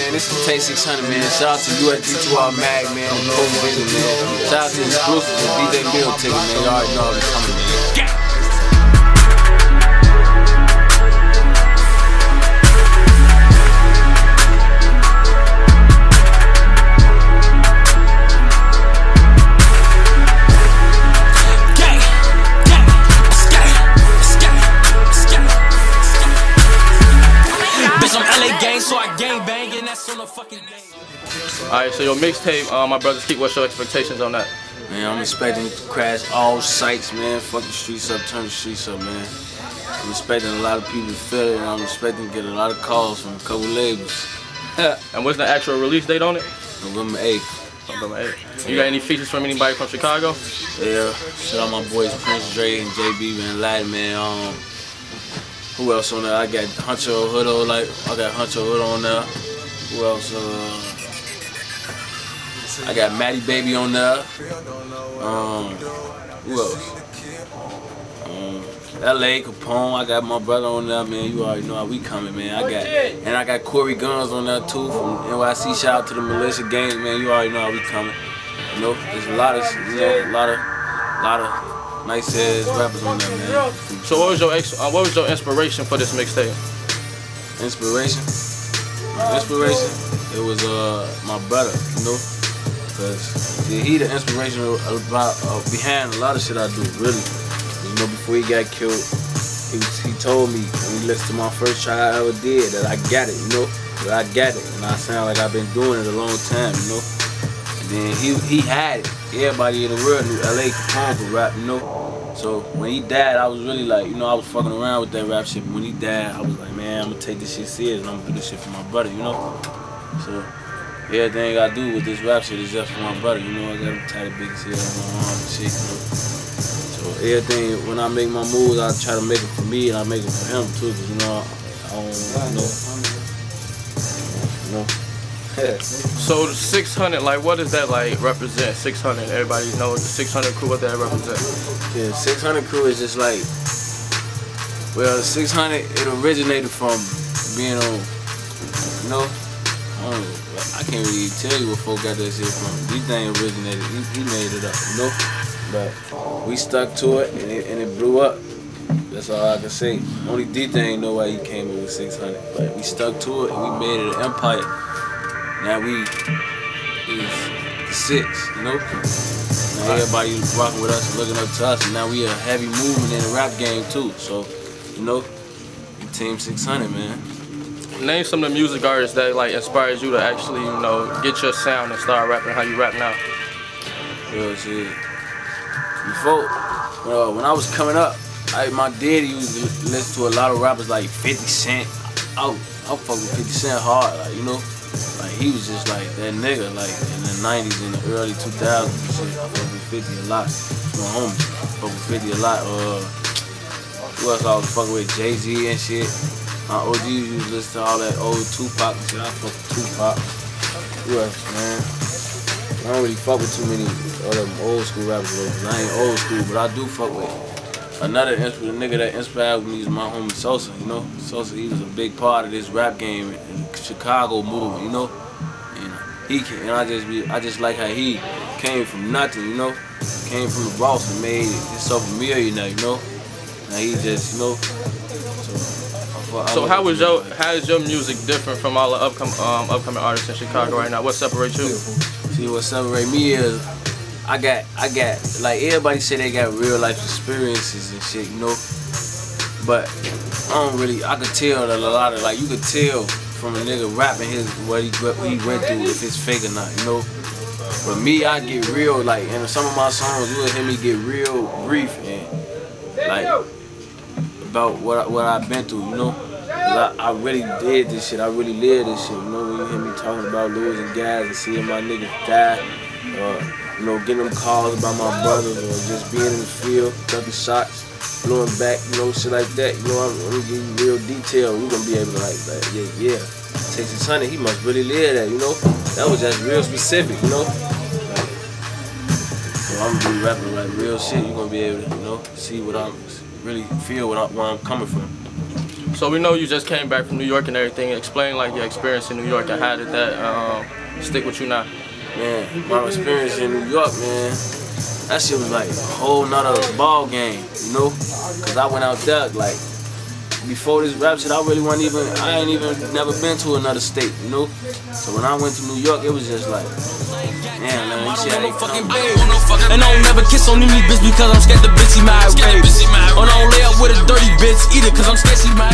man. This is Tay600, man. Shout out to USD2R Mag, man. And Cory Gunz, man. Shout out to Exclusive and DJ Bill Ticket, man. Y'all already know I'm coming, man. So I gang bang and that's on the fucking day. Alright, so your mixtape, my brothers keep, what's your expectations on that? Man, I'm expecting to crash all sites, man. Fuck the streets up, turn the streets up, man. I'm expecting a lot of people to feel it, and I'm expecting to get a lot of calls from a couple labels. And what's the actual release date on it? November 8th. November 8th. You got any features from anybody from Chicago? Yeah, shout out my boys Prince Dre and JB, man, Latin, man. Who else on there? I got Huncho Hood on, I got Huncho Hood on there. Who else? I got Maddie Baby on there. Who else? LA, Capone. I got my brother on there, man. You already know how we coming, man. I got Cory Gunz on there too from NYC. Shout out to the militia gang, man. You already know how we coming. You know, there's a lot of, a lot of nice ass rappers on there, man. So what was your inspiration for this mixtape? Inspiration? It was my brother, you know, cause he the inspiration behind a lot of shit I do, really. You know, before he got killed, he told me when he listened to my first track I ever did that I got it, you know, that I got it, and I sound like I've been doing it a long time, you know. And then he had it. Everybody in the world knew LA Capone could rap, you know. So when he died, I was really like, you know, I was fucking around with that rap shit. But when he died, I was like, man, I'm gonna take this shit serious and I'm gonna do this shit for my brother, you know? So everything I do with this rap shit is just for my brother, you know? I got him tatted big as hell on my arm and shit, you know? So everything, when I make my moves, I try to make it for me and I make it for him too, cause, you know, I don't know. You know? So the 600, like, what does that like represent? 600, everybody knows the 600 crew, what that represent? Yeah, 600 crew is just like, well, 600, it originated from being on, you know, I can't really tell you where folk got that shit from. D-Thing originated, he made it up, you know? But we stuck to it and it blew up. That's all I can say. Only D-Thing know why he came in with 600, but we stuck to it and we made it an empire. Now we is the 6, you know? Now everybody rocking with us, looking up to us, and now we a heavy movement in the rap game too. So, you know, Team 600, man. Name some of the music artists that like inspires you to actually, you know, get your sound and start rapping how you rap now. Real shit. Before, when I was coming up, my daddy used to listen to a lot of rappers like 50 Cent. I fuck with 50 Cent hard, like, you know? Like, he was just like that nigga, like in the 90s and the early 2000s and shit. I fuck with 50 a lot. My homie, I fuck with 50 a lot. Who else I was fucking with? Jay-Z and shit. My OGs used to listen to all that old Tupac and shit. I fuck with Tupac. Who else, man? I don't really fuck with too many of them old school rappers though, cause I ain't old school, but I do fuck with another nigga that inspired me is my homie Sosa, you know? Sosa, he was a big part of this rap game in the Chicago movement, you know? And I just like how he came from nothing, you know? Came from the Bronx and made himself a millionaire, you know? Now he just, you know? So how is your music different from all the upcoming artists in Chicago right now? What separates you? See, what separates me is I got like everybody say they got real life experiences and shit, you know. But I could tell that a lot of, like, you could tell from a nigga rapping what he went through, if it's fake or not, you know. But me, I get real, like, in some of my songs, you will hear me get real brief and like about what I've been through, you know. Cause I really did this shit, I really lived this shit, you know. When you hear me talking about losing guys and seeing my niggas die, you know, getting them calls about my brothers, or just being in the field, ducking shots, blowing back, you know, shit like that. You know, I'm gonna give you real detail. You're gonna be able to like yeah. Tay600, he must really live that, you know. That was just real specific, you know. Like, so I'm gonna be rapping like real shit. You're gonna be able to, you know, see what I'm really feel where I'm coming from. So we know you just came back from New York and everything. Explain like your experience in New York and how did that stick with you now? Man, my experience in New York, man, that shit was like a whole nother ball game, you know? Cause I went out there, like, before this rap shit, I ain't even never been to another state, you know? So when I went to New York, it was just like, man, you see how they come. And I don't never kiss on any bitch because I'm scared the bitch see my rape. Or don't lay up with a dirty bitch either cause I'm scared she my